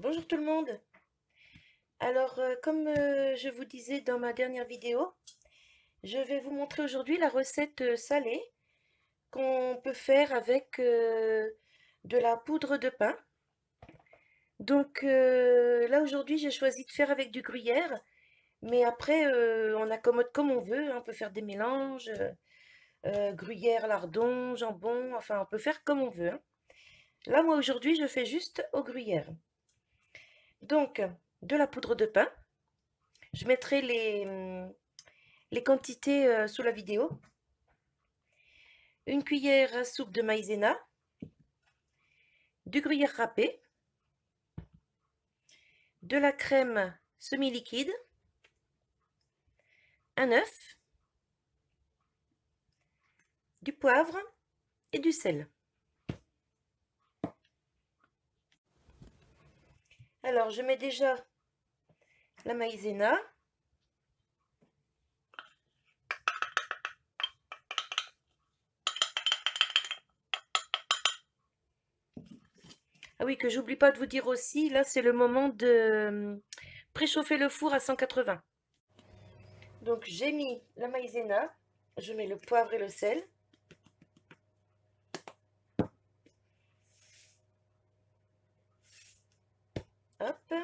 Bonjour tout le monde. Alors, comme je vous disais dans ma dernière vidéo, je vais vous montrer aujourd'hui la recette salée qu'on peut faire avec de la poudre de pain. Donc là aujourd'hui j'ai choisi de faire avec du gruyère, mais après on accommode comme on veut, hein. On peut faire des mélanges, gruyère, lardon, jambon, enfin on peut faire comme on veut, hein. Là moi aujourd'hui je fais juste au gruyère. Donc de la poudre de pain. Je mettrai les quantités sous la vidéo. Une cuillère à soupe de maïzena, du gruyère râpé, de la crème semi-liquide, un œuf, du poivre et du sel. Alors je mets déjà la maïzena. Ah oui, que j'oublie pas de vous dire aussi, là c'est le moment de préchauffer le four à 180. Donc j'ai mis la maïzena, je mets le poivre et le sel. Hop.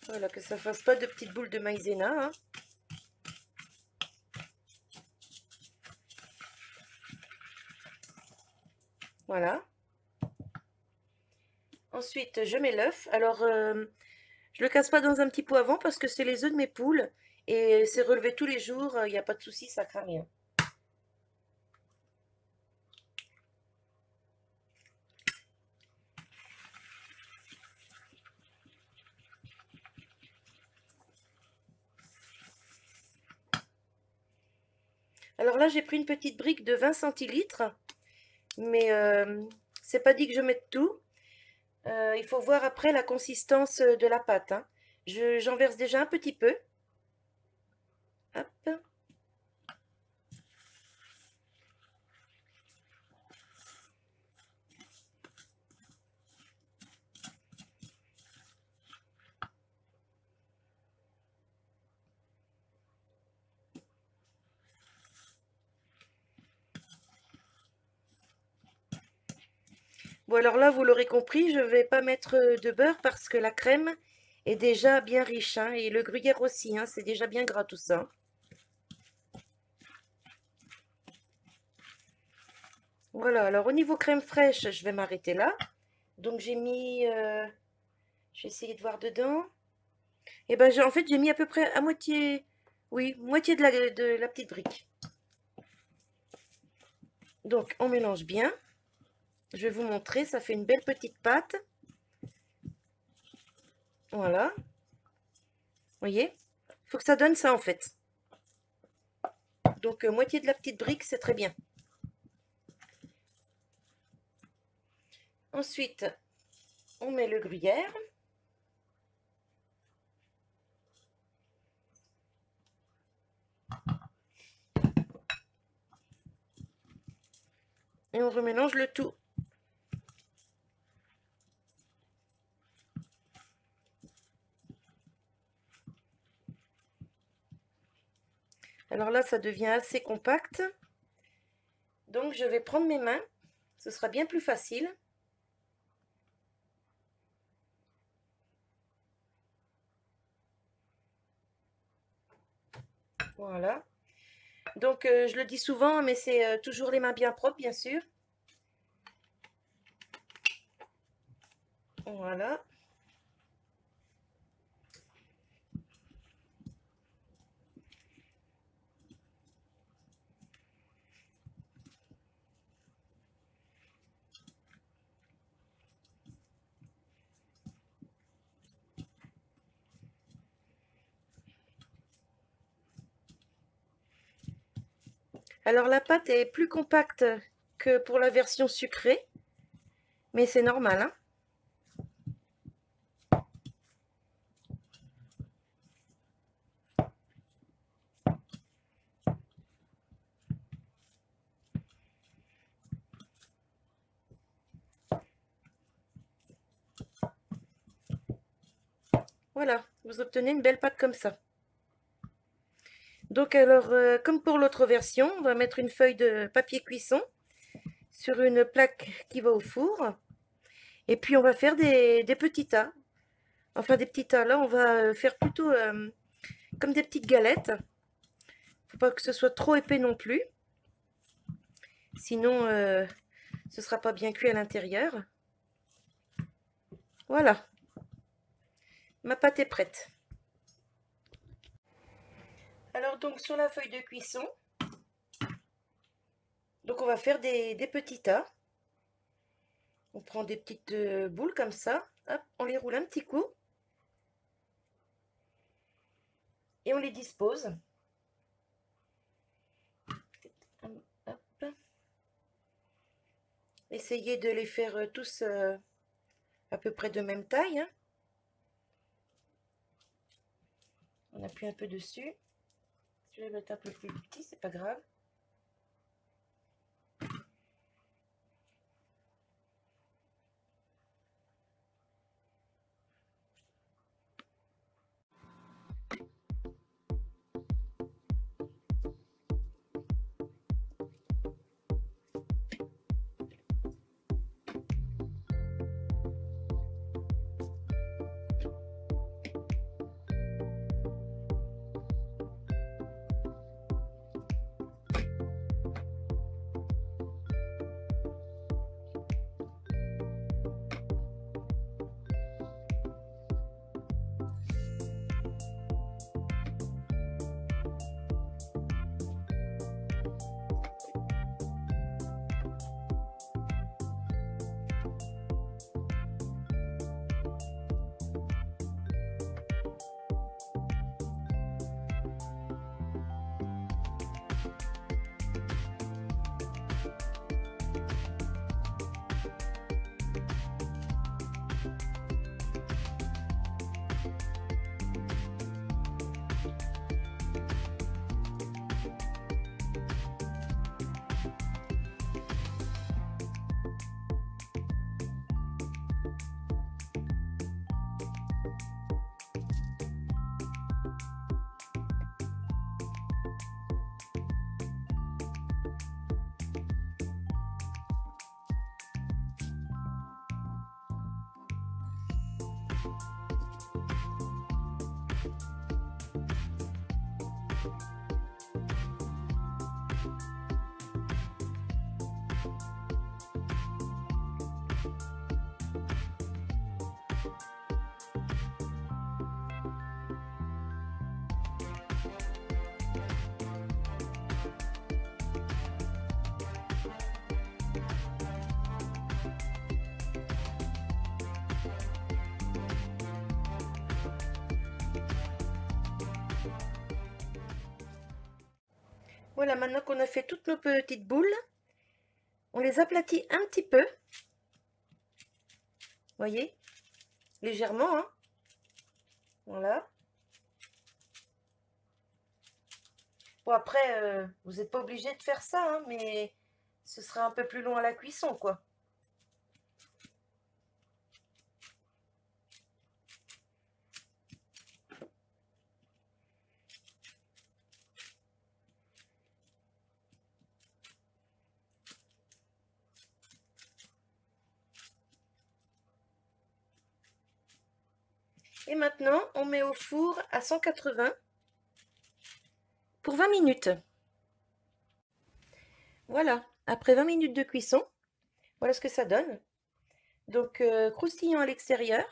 Voilà, que ça fasse pas de petites boules de maïzena, hein. Voilà. Ensuite, je mets l'œuf. Alors, je le casse pas dans un petit pot avant parce que c'est les œufs de mes poules et c'est relevé tous les jours. Il n'y a pas de souci, ça craint rien. Alors là, j'ai pris une petite brique de 20 centilitres, mais c'est pas dit que je mette tout. Il faut voir après la consistance de la pâte, hein. J'en verse déjà un petit peu. Hop. Bon, alors là, vous l'aurez compris, je ne vais pas mettre de beurre parce que la crème est déjà bien riche, hein, et le gruyère aussi, hein, c'est déjà bien gras tout ça. Voilà, alors au niveau crème fraîche, je vais m'arrêter là. Donc j'ai mis, je vais essayer de voir dedans. Et ben en fait j'ai mis à peu près à moitié, oui, moitié de la petite brique. Donc on mélange bien. Je vais vous montrer, ça fait une belle petite pâte. Voilà. Vous voyez? Il faut que ça donne ça en fait. Donc moitié de la petite brique, c'est très bien. Ensuite, on met le gruyère. Et on remélange le tout. Alors là, ça devient assez compact. Donc je vais prendre mes mains. Ce sera bien plus facile. Voilà. Donc je le dis souvent, mais c'est toujours les mains bien propres, bien sûr. Voilà. Alors la pâte est plus compacte que pour la version sucrée, mais c'est normal, hein. Voilà, vous obtenez une belle pâte comme ça. Donc alors, comme pour l'autre version, on va mettre une feuille de papier cuisson sur une plaque qui va au four. Et puis on va faire des petits tas. Enfin des petits tas, là on va faire plutôt comme des petites galettes. Faut pas que ce soit trop épais non plus. Sinon, ce sera pas bien cuit à l'intérieur. Voilà. Ma pâte est prête. Alors donc sur la feuille de cuisson, donc on va faire des petits tas. On prend des petites boules comme ça, hop, on les roule un petit coup et on les dispose. Hop. Essayez de les faire tous à peu près de même taille. Hein. On appuie un peu dessus. Je vais mettre un peu plus petit, c'est pas grave. Voilà, maintenant qu'on a fait toutes nos petites boules, on les aplatit un petit peu. Voyez, légèrement, hein. Voilà. Bon, après, vous n'êtes pas obligé de faire ça, hein, mais ce sera un peu plus long à la cuisson, quoi. Et maintenant, on met au four à 180 pour 20 minutes. Voilà, après 20 minutes de cuisson, voilà ce que ça donne. Donc, croustillant à l'extérieur,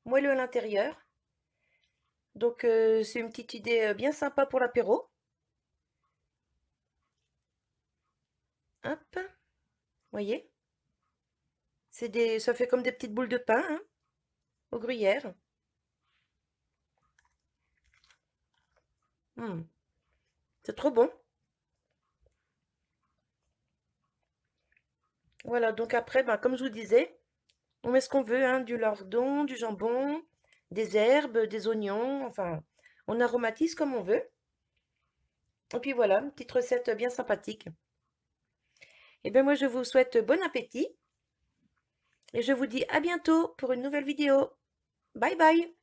moelleux à l'intérieur. Donc, c'est une petite idée bien sympa pour l'apéro. Hop, voyez, ça fait comme des petites boules de pain, hein, au gruyère. C'est trop bon. Voilà, donc après, comme je vous disais, on met ce qu'on veut, hein, du lardon, du jambon, des herbes, des oignons, enfin, on aromatise comme on veut. Et puis voilà, une petite recette bien sympathique. Et bien moi, je vous souhaite bon appétit. Et je vous dis à bientôt pour une nouvelle vidéo. Bye bye!